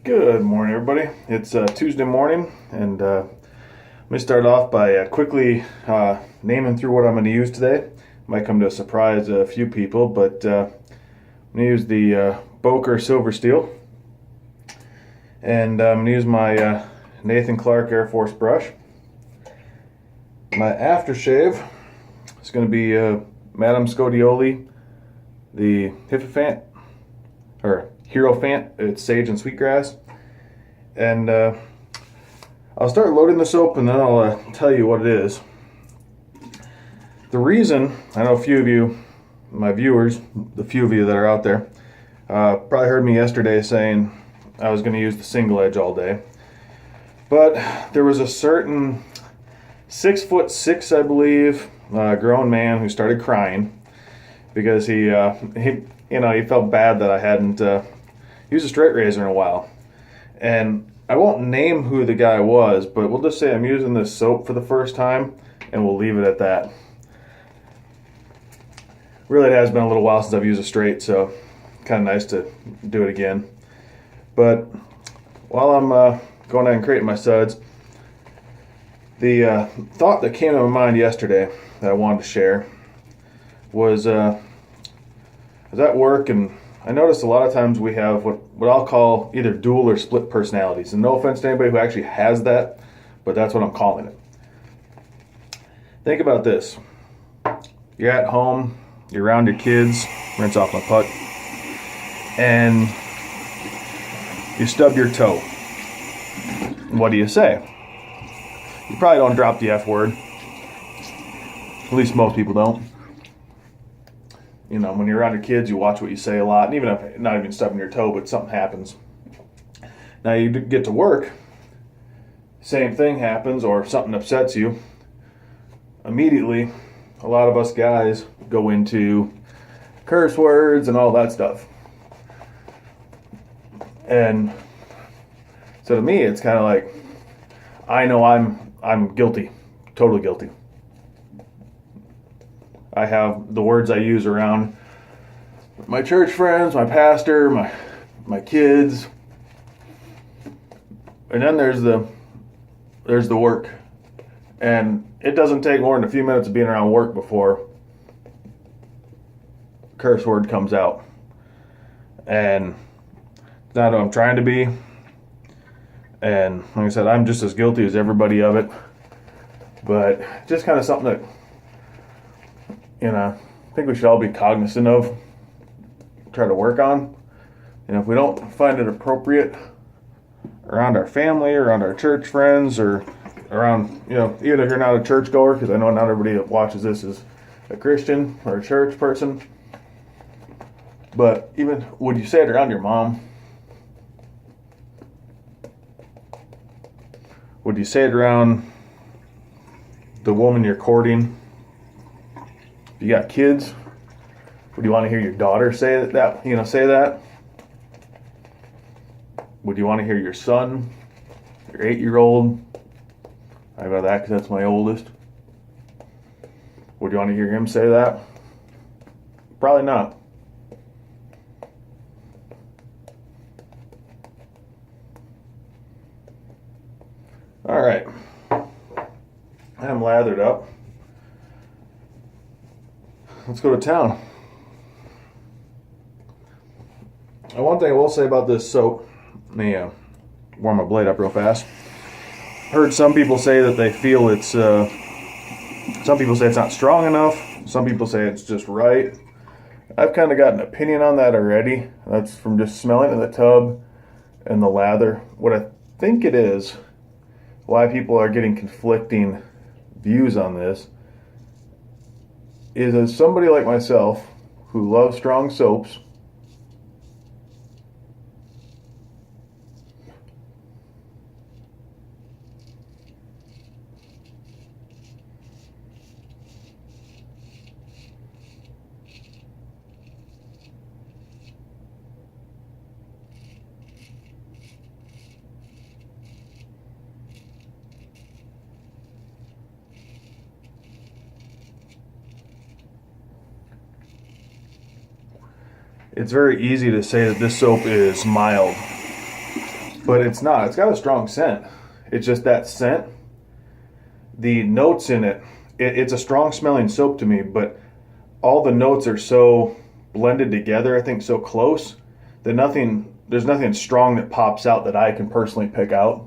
Good morning, everybody. It's Tuesday morning, and let me start off by quickly naming through what I'm going to use today. Might come to a surprise a few people, but I'm going to use the Boker Silver Steel, and I'm going to use my Nathan Clark Air Force brush. My aftershave is going to be Madame Scodioli, the Hierophant. It's sage and sweetgrass. And I'll start loading the soap and then I'll tell you what it is. The reason, I know a few of you, my viewers, the few of you that are out there, probably heard me yesterday saying I was going to use the single edge all day. But there was a certain 6'6", I believe, grown man who started crying because he felt bad that I hadn't used a straight razor in a while. And I won't name who the guy was, but we'll just say I'm using this soap for the first time, and we'll leave it at that. Really, it has been a little while since I've used a straight, so kind of nice to do it again. But while I'm going ahead and creating my suds, the thought that came to my mind yesterday that I wanted to share was I was at work, and I noticed a lot of times we have what I'll call either dual or split personalities. And no offense to anybody who actually has that, but that's what I'm calling it. Think about this. You're at home, you're around your kids, rinse off my puck, and you stub your toe. What do you say? You probably don't drop the F word. At least most people don't. You know, when you're around your kids, you watch what you say a lot. And even if not even stubbing your toe, but something happens. Now you get to work, same thing happens, or something upsets you. Immediately, a lot of us guys go into curse words and all that stuff. And so to me, it's kind of like, I know I'm guilty, totally guilty. I have the words I use around my church friends, my pastor, my kids, and then there's the work. And it doesn't take more than a few minutes of being around work before a curse word comes out. And it's not what I'm trying to be. And like I said, I'm just as guilty as everybody of it. But just kind of something that, I think we should all be cognizant of, try to work on. And if we don't find it appropriate around our family, around our church friends, or around, even if you're not a churchgoer, because I know not everybody that watches this is a Christian or a church person, but even, would you say it around your mom? Would you say it around the woman you're courting? If you got kids, would you want to hear your daughter say that? Say that? Would you want to hear your son, your 8-year-old? I got that because that's my oldest. Would you want to hear him say that? Probably not. All right. I'm lathered up. Let's go to town. And one thing I will say about this soap, let me warm my blade up real fast. Heard some people say that they feel it's, some people say it's not strong enough. Some people say it's just right. I've kind of got an opinion on that already. That's from just smelling in the tub and the lather. What I think it is, why people are getting conflicting views on this, is as somebody like myself who loves strong soaps, it's very easy to say that this soap is mild. but it's not. It's got a strong scent. It's just that scent, the notes in it, it's a strong smelling soap to me, but all the notes are so blended together, I think so close, that there's nothing strong that pops out that I can personally pick out.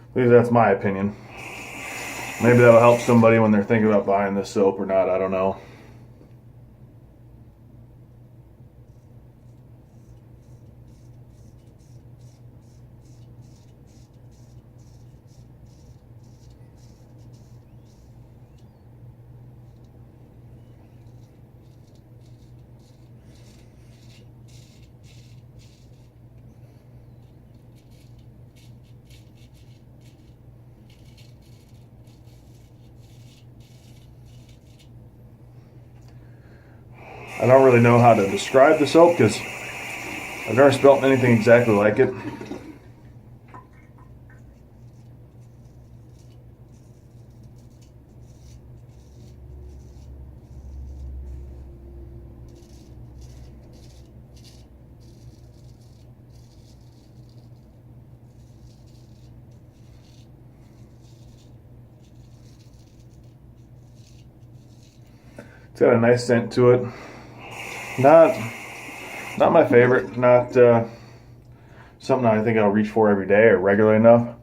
At least that's my opinion. Maybe that'll help somebody when they're thinking about buying this soap or not. I don't know. I don't really know how to describe the soap because I've never smelled anything exactly like it. It's got a nice scent to it. Not my favorite. Not something I think I'll reach for every day or regularly enough.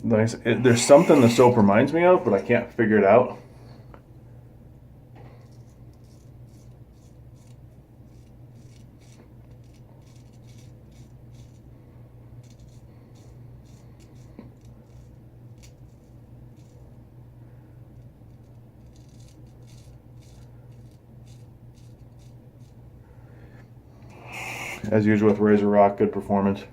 Nice. There's something the soap reminds me of, but I can't figure it out. As usual with RazoRock, good performance.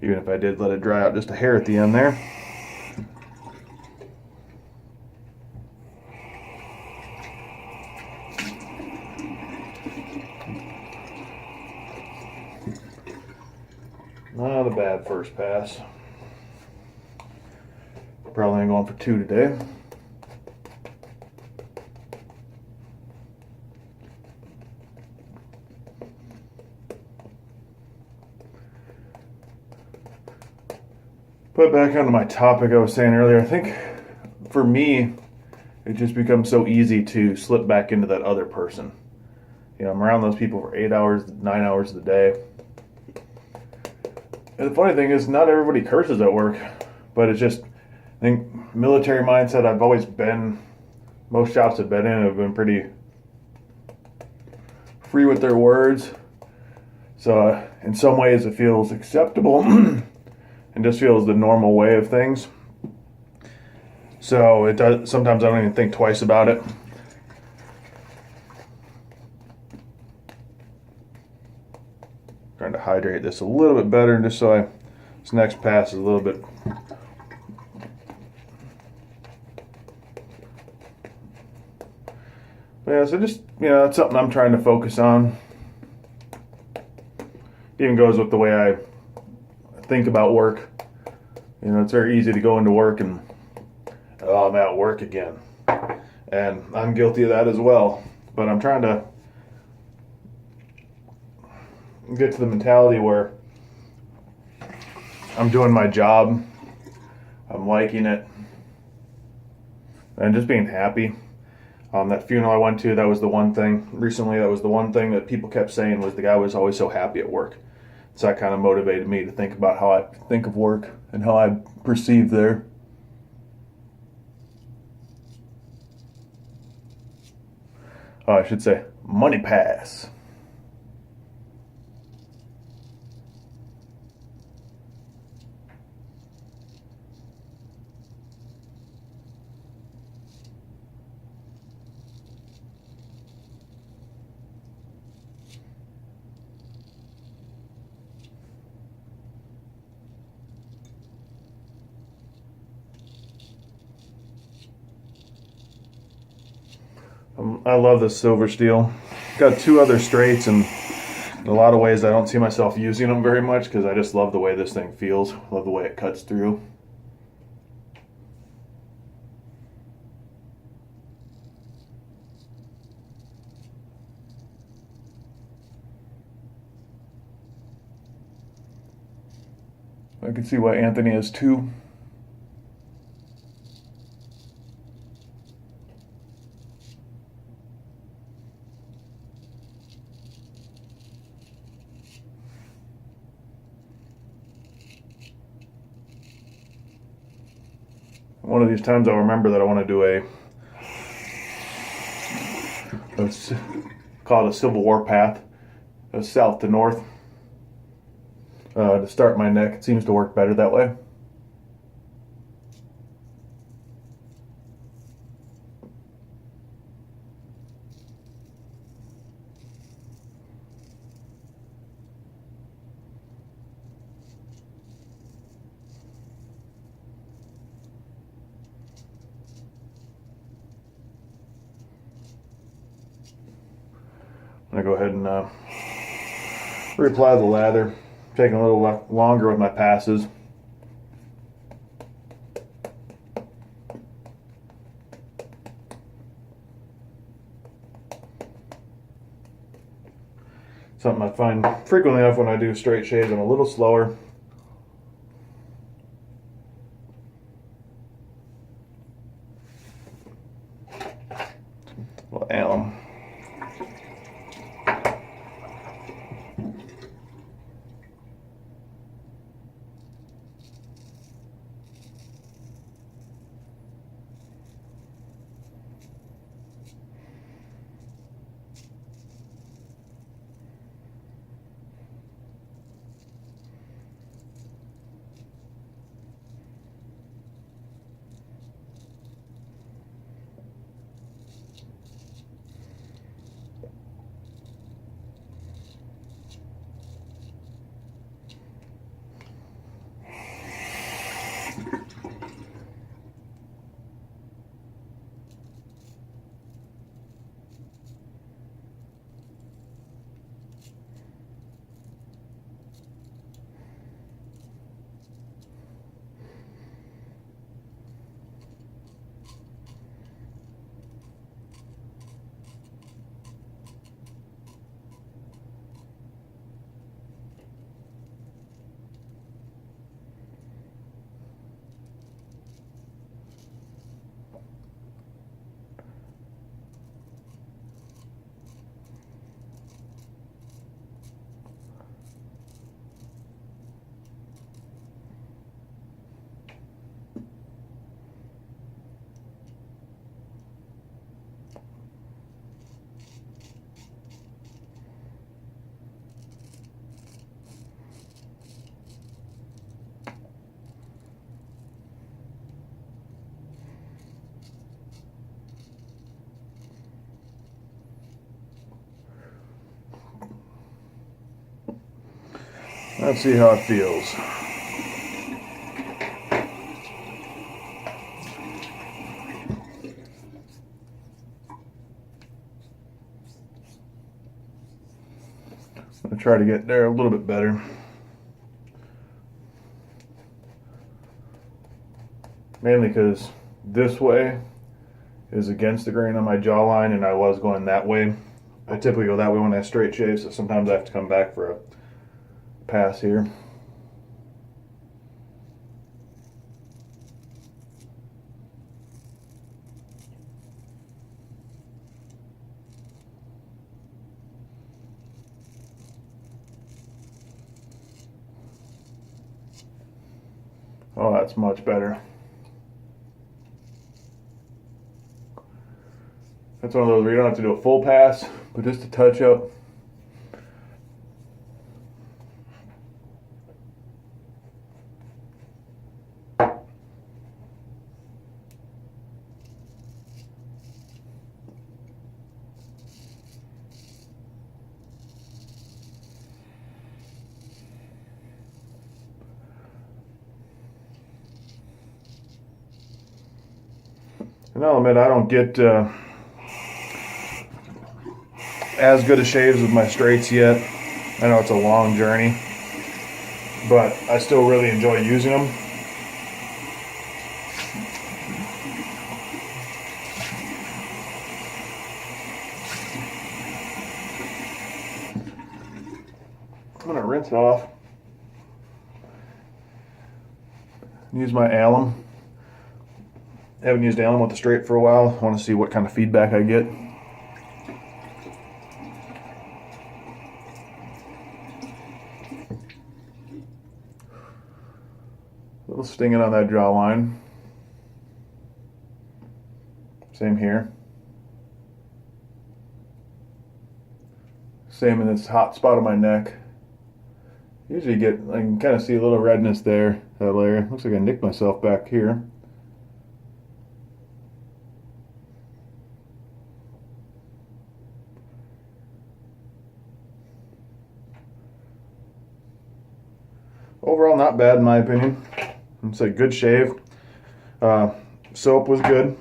Even if I did let it dry out just a hair at the end there. Not a bad first pass. Probably ain't going for 2 today. But back onto my topic I was saying earlier, I think for me, it just becomes so easy to slip back into that other person. You know, I'm around those people for 8 hours, 9 hours of the day. And the funny thing is, not everybody curses at work, but it's just, I think, military mindset. I've always been, most shops I've been in have been pretty free with their words. So in some ways it feels acceptable. And just feels the normal way of things. So it does. Sometimes I don't even think twice about it. Trying to hydrate this a little bit better, just so this next pass is a little bit. But yeah, so just that's something I'm trying to focus on. Even goes with the way I think about work. It's very easy to go into work and, oh, I'm at work again. And I'm guilty of that as well. But I'm trying to get to the mentality where I'm doing my job, I'm liking it, and just being happy. That funeral I went to, that was the one thing recently, that was the one thing that people kept saying was the guy was always so happy at work. So that kind of motivated me to think about how I think of work and how I perceive there. I should say money pass. I love this silver steel. Got two other straights, and in a lot of ways I don't see myself using them very much because I just love the way this thing feels. Love the way it cuts through. I can see why Anthony has two. One of these times I'll remember that I want to do let's call it a Civil War path, south to north, to start my neck. It seems to work better that way. I'm going to go ahead and reapply the lather. Taking a little longer with my passes. Something I find frequently enough when I do straight shaves, I'm a little slower. Well, alum. Let's see how it feels. I'm going to try to get there a little bit better. Mainly because this way is against the grain on my jawline, and I was going that way. I typically go that way when I straight shave, so sometimes I have to come back for a pass here. Oh, that's much better. That's one of those where you don't have to do a full pass, but just a touch up. And I'll admit I don't get as good a shaves with my straights yet. I know it's a long journey, but I still really enjoy using them. I'm gonna rinse it off. Use my alum. Haven't used alum with the straight for a while. I want to see what kind of feedback I get. A little stinging on that jawline. Same here. Same in this hot spot on my neck. Usually I can kind of see a little redness there, that layer. Looks like I nicked myself back here. Overall, not bad in my opinion. It's a good shave. Soap was good.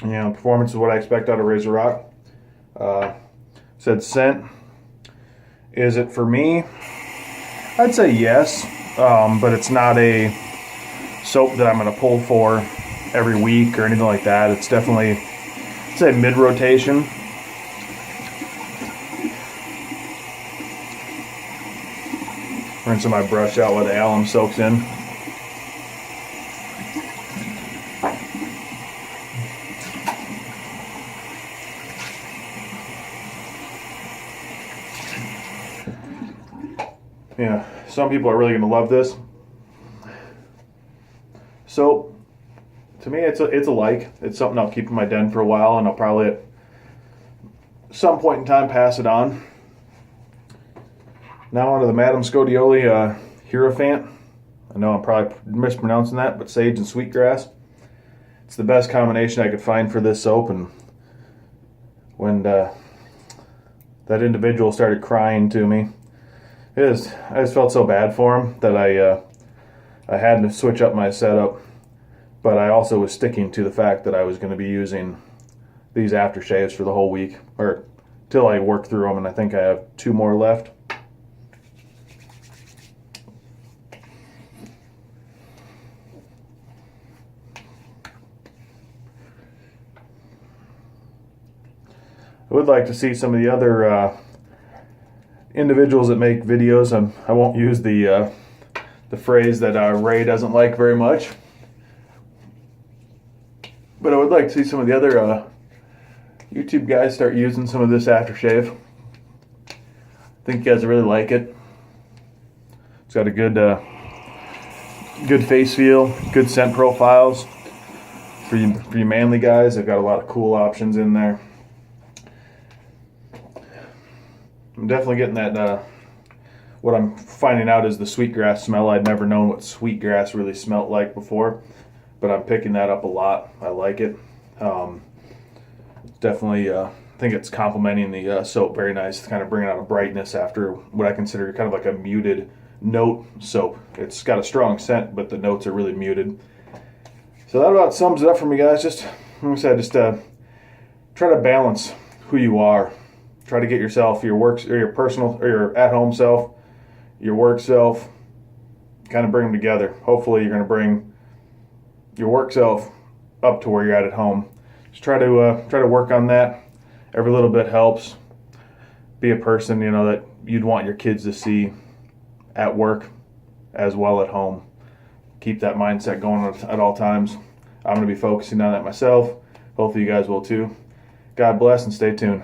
You know, performance is what I expect out of RazoRock. Said scent. Is it for me? I'd say yes, but it's not a soap that I'm going to pull for every week or anything like that. It's definitely, I'd say, mid-rotation. Rinsing my brush out where the alum soaks in. Yeah, some people are really going to love this. So, to me, it's a like. It's something I'll keep in my den for a while, and I'll probably at some point in time pass it on. Now onto the Madame Scodioli Hierophant. I know I'm probably mispronouncing that, but sage and sweetgrass. It's the best combination I could find for this soap, and when that individual started crying to me, I just felt so bad for him that I had to switch up my setup, but I also was sticking to the fact that I was going to be using these aftershaves for the whole week, or till I work through them, and I think I have 2 more left. I would like to see some of the other individuals that make videos. I won't use the phrase that Ray doesn't like very much, but I would like to see some of the other YouTube guys start using some of this aftershave. I think you guys really like it. It's got a good face feel, good scent profiles. For you manly guys, they've got a lot of cool options in there. I'm definitely getting that, what I'm finding out is the sweetgrass smell. I'd never known what sweetgrass really smelled like before, but I'm picking that up a lot. I like it. Definitely, I think it's complementing the soap very nice. It's kind of bringing out a brightness after what I consider kind of like a muted note soap. It's got a strong scent, but the notes are really muted. So that about sums it up for me, guys. Just, like I said, just try to balance who you are. Try to get yourself, your work, or your personal, or your at-home self, your work self, kind of bring them together. Hopefully you're going to bring your work self up to where you're at home. Just try to work on that. Every little bit helps. Be a person, you know, that you'd want your kids to see at work as well at home. Keep that mindset going at all times. I'm going to be focusing on that myself. Hopefully you guys will too. God bless and stay tuned.